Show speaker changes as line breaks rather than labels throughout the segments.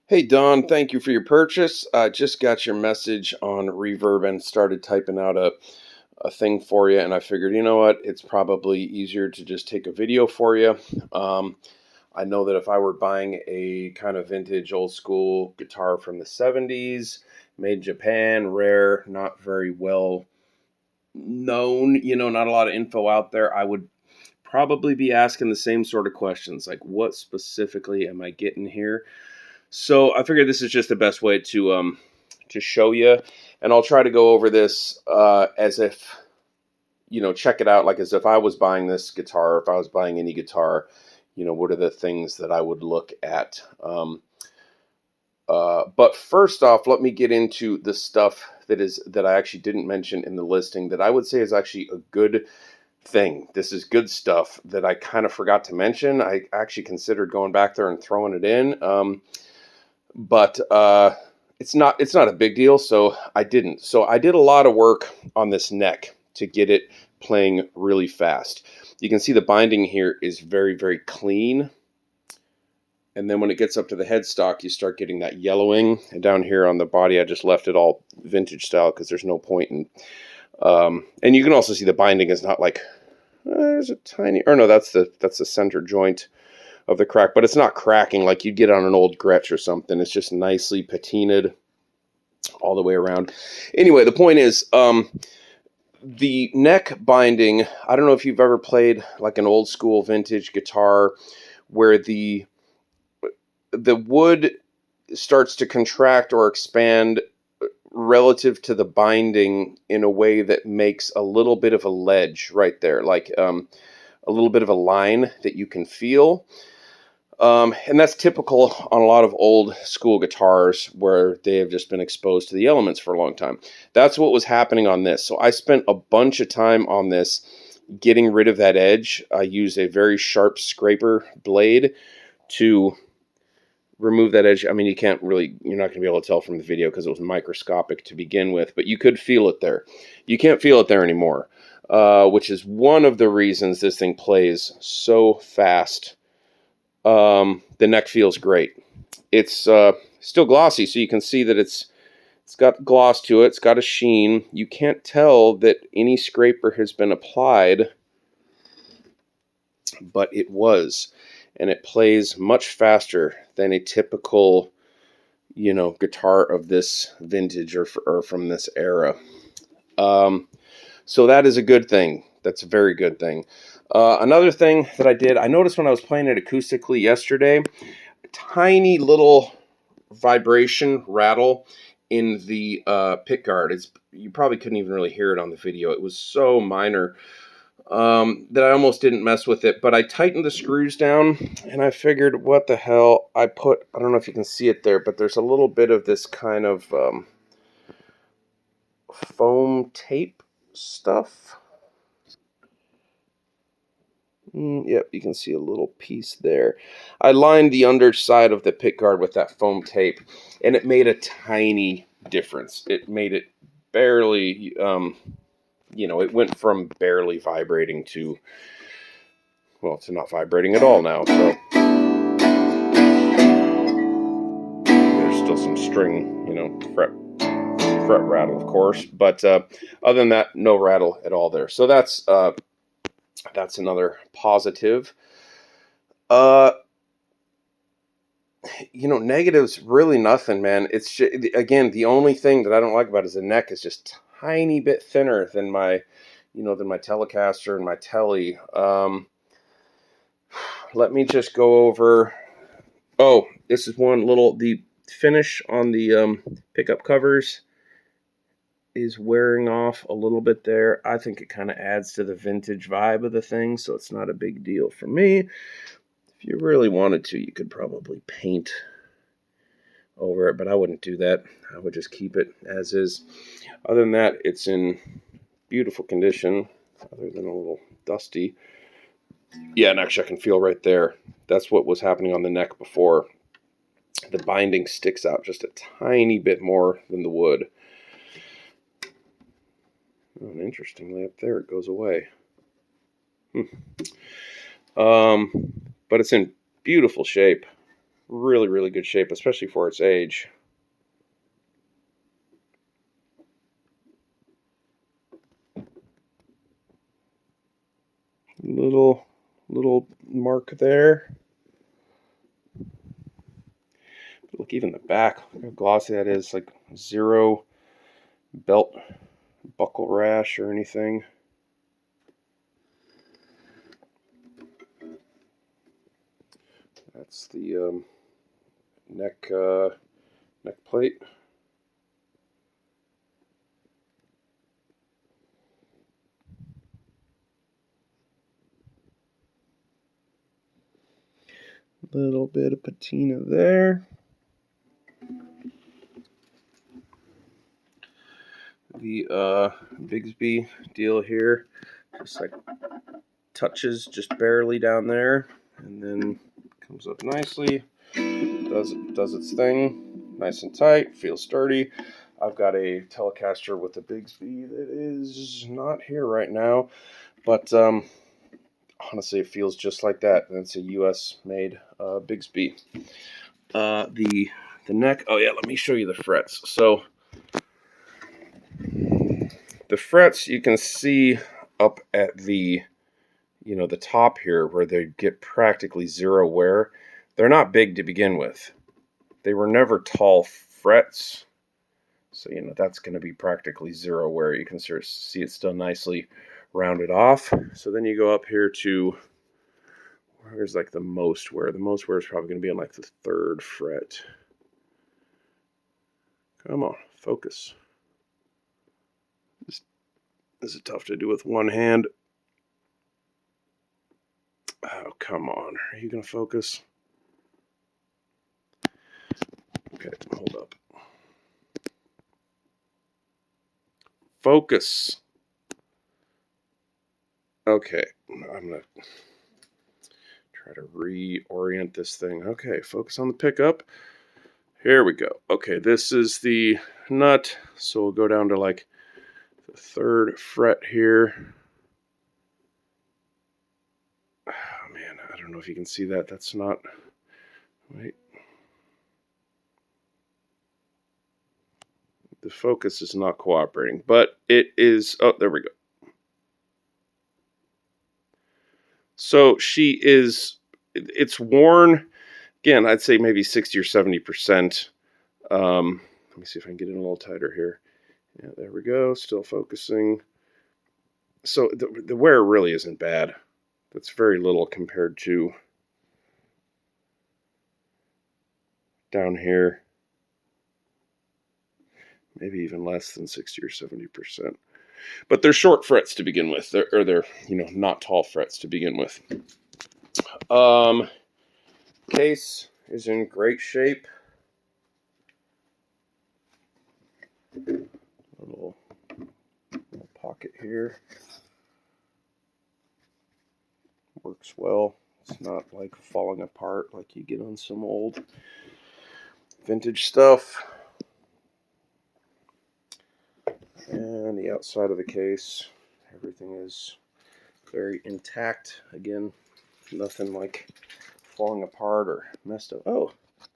Hey Don, thank you for your purchase. I just got your message on Reverb and started typing out a thing for you, and I figured, you know what, it's probably easier to just take a video for you. Um, I know that if I were buying a kind of vintage old school guitar from the 70s, made in Japan, rare, not very well known, not a lot of info out there, I would probably be asking the same sort of questions, like what specifically am I getting here? So I figured this is just the best way to show you, and I'll try to go over this as if check it out like as if I was buying this guitar. If I was buying any guitar, what are the things that I would look at? But first off, let me get into the stuff that I actually didn't mention in the listing that I would say is actually a good thing. This is good stuff that I kind of forgot to mention. I actually considered going back there and throwing it in. But it's not a big deal, so I didn't. So I did a lot of work on this neck to get it playing really fast. You can see the binding here is very, very clean. And then when it gets up to the headstock, you start getting that yellowing. And down here on the body, I just left it all vintage style because there's no point in. And you can also see the binding is not like there's a tiny. Or no, that's the center joint of the crack, but it's not cracking like you'd get on an old Gretsch or something. It's just nicely patinaed all the way around. Anyway, the point is, the neck binding, I don't know if you've ever played like an old school vintage guitar where the wood starts to contract or expand relative to the binding in a way that makes a little bit of a ledge right there, like a little bit of a line that you can feel. And that's typical on a lot of old school guitars where they have just been exposed to the elements for a long time. That's what was happening on this. So I spent a bunch of time on this getting rid of that edge. I used a very sharp scraper blade to remove that edge. I mean, you're not going to be able to tell from the video because it was microscopic to begin with, but you could feel it there. You can't feel it there anymore, which is one of the reasons this thing plays so fast. The neck feels great. It's still glossy, so you can see that it's got gloss to it. It's got a sheen. You can't tell that any scraper has been applied, but it was, and it plays much faster than a typical, guitar of this vintage or from this era. So that is a good thing. That's a very good thing. Another thing that I noticed when I was playing it acoustically yesterday, a tiny little vibration rattle in the pickguard. You probably couldn't even really hear it on the video. It was so minor that I almost didn't mess with it. But I tightened the screws down, and I figured, what the hell? I don't know if you can see it there, but there's a little bit of this kind of foam tape stuff. Yep, you can see a little piece there. I lined the underside of the pickguard with that foam tape, and it made a tiny difference. It made it barely, it went from barely vibrating to, well, to not vibrating at all now. So there's still some string, fret rattle, of course, but other than that, no rattle at all there. So that's another positive. Negatives, really nothing, man. It's just, again, the only thing that I don't like about it is the neck is just tiny bit thinner than my Telecaster and my Tele. Let me just go over. Oh, this is the finish on the pickup covers is wearing off a little bit there. I think it kind of adds to the vintage vibe of the thing, so it's not a big deal for me. If you really wanted to, you could probably paint over it, but I wouldn't do that. I would just keep it as is. Other than that, it's in beautiful condition, other than a little dusty. Yeah, and actually I can feel right there. That's what was happening on the neck before. The binding sticks out just a tiny bit more than the wood. Oh, and interestingly, up there it goes away. But it's in beautiful shape. really, really good shape, especially for its age. Little mark there. Look, even the back, look how glossy that is. Like zero belt buckle rash or anything. That's the neck plate. Little bit of patina there. The Bigsby deal here, just like touches just barely down there, and then comes up nicely. Does its thing, nice and tight, feels sturdy. I've got a Telecaster with a Bigsby that is not here right now, but honestly, it feels just like that. And it's a U.S. made Bigsby. The neck. Oh yeah, let me show you the frets. So the frets you can see up at the the top here where they get practically zero wear. They're not big to begin with. They were never tall frets. So, that's going to be practically zero wear. You can sort of see it still nicely rounded off. So then you go up here to where's like the most wear. The most wear is probably going to be on like the 3rd fret. Come on, focus. This is tough to do with one hand. Oh, come on. Are you going to focus? Okay, hold up. Focus. Okay, I'm going to try to reorient this thing. Okay, focus on the pickup. Here we go. Okay, this is the nut. So we'll go down to like the 3rd fret here. Oh man, I don't know if you can see that. That's not... Wait. The focus is not cooperating, but it is... Oh, there we go. So she is... It's worn... Again, I'd say maybe 60 or 70%. Let me see if I can get it a little tighter here. Yeah, there we go. Still focusing. So the wear really isn't bad. That's very little compared to down here. Maybe even less than 60 or 70%. But they're short frets to begin with. They're not tall frets to begin with. Case is in great shape. A little pocket here. Works well. It's not like falling apart like you get on some old vintage stuff. And the outside of the case, everything is very intact. Again, nothing like falling apart or messed up. Oh,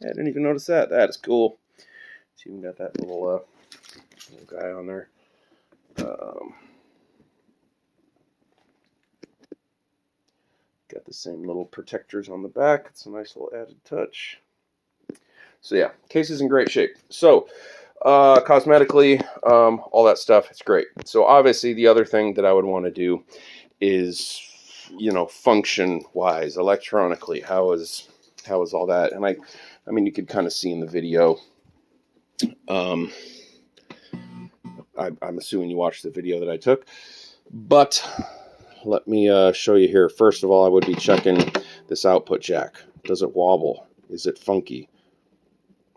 I didn't even notice that. That is cool. It's even got that little guy on there. Got the same little protectors on the back. It's a nice little added touch. So yeah, case is in great shape. So cosmetically, all that stuff, it's great. So obviously the other thing that I would want to do is, function wise, electronically, how is all that? And I mean, you could kind of see in the video. I'm assuming you watched the video that I took, but let me show you here. First of all, I would be checking this output jack. Does it wobble? Is it funky?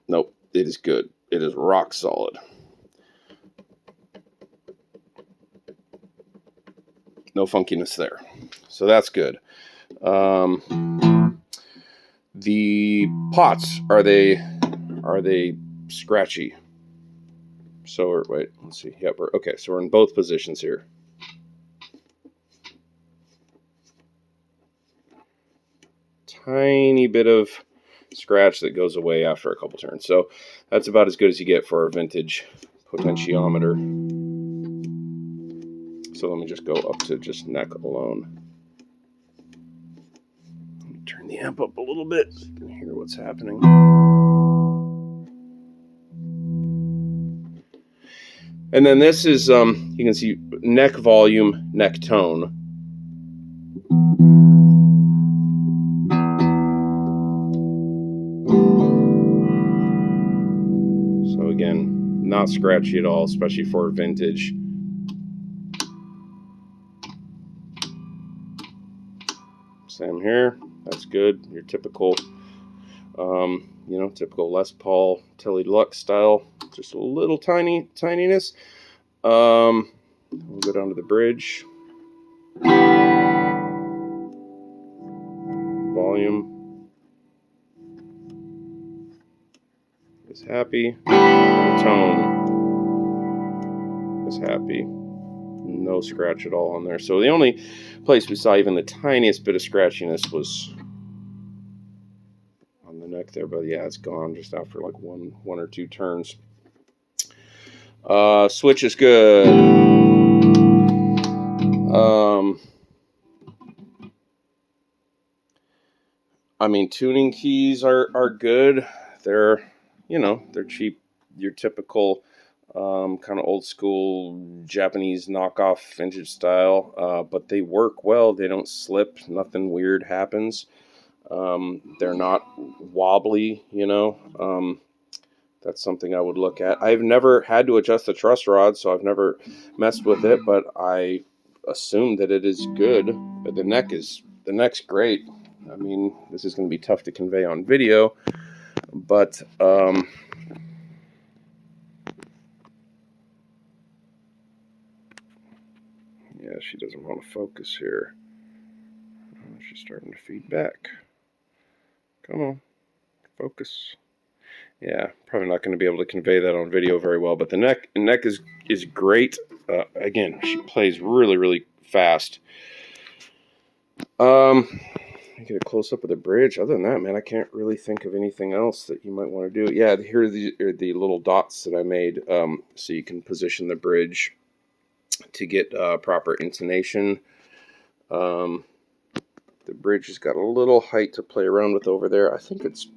Nope, it is good. It is rock solid. No funkiness there. So that's good. The pots, are they scratchy? So wait, let's see. Yep, okay, so we're in both positions here. Tiny bit of scratch that goes away after a couple turns. So that's about as good as you get for a vintage potentiometer. So let me just go up to just neck alone. Turn the amp up a little bit so you can hear what's happening. And then this is, you can see neck volume, neck tone. So again, not scratchy at all, especially for vintage. Same here, that's good. Your typical, typical Les Paul Tilly Deluxe style. Just a little tininess. We'll go down to the bridge. Volume is happy. Tone is happy. No scratch at all on there. So the only place we saw even the tiniest bit of scratchiness was on the neck there, but yeah, it's gone just after like one or two turns. Switch is good. I mean, tuning keys are good. They're cheap. Your typical kind of old school Japanese knockoff vintage style, but they work well. They don't slip. Nothing weird happens. They're not wobbly, that's something I would look at. I've never had to adjust the truss rod, so I've never messed with it, but I assume that it is good. But the neck's great. I mean, this is going to be tough to convey on video, but yeah, she doesn't want to focus here. She's starting to feed back. Come on, focus. Yeah, probably not going to be able to convey that on video very well, but the neck is great. Again, she plays really, really fast. Get a close up of the bridge. Other than that, man, I can't really think of anything else that you might want to do. Yeah, here are the little dots that I made, so you can position the bridge to get proper intonation. The bridge has got a little height to play around with over there. I think it's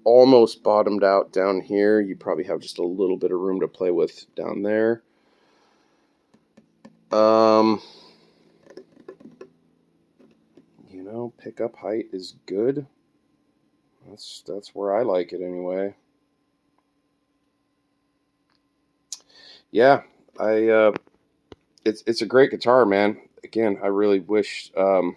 almost bottomed out down here. You probably have just a little bit of room to play with down there. Pickup height is good. That's where I like it anyway. Yeah, it's a great guitar, man. Again, I really wish the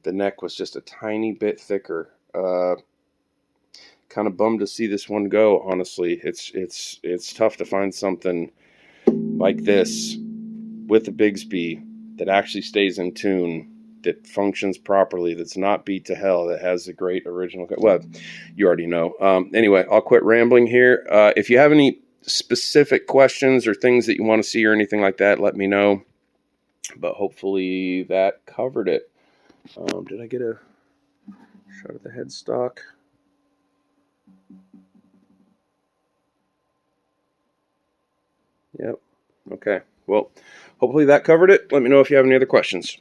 neck was just a tiny bit thicker. Kind of bummed to see this one go, honestly. It's tough to find something like this with a Bigsby that actually stays in tune, that functions properly, that's not beat to hell, that has a great original. Well, you already know. Anyway, I'll quit rambling here. If you have any specific questions or things that you want to see or anything like that, let me know. But hopefully that covered it. Did I get a shot at the headstock? Yep. Okay. Well, hopefully that covered it. Let me know if you have any other questions.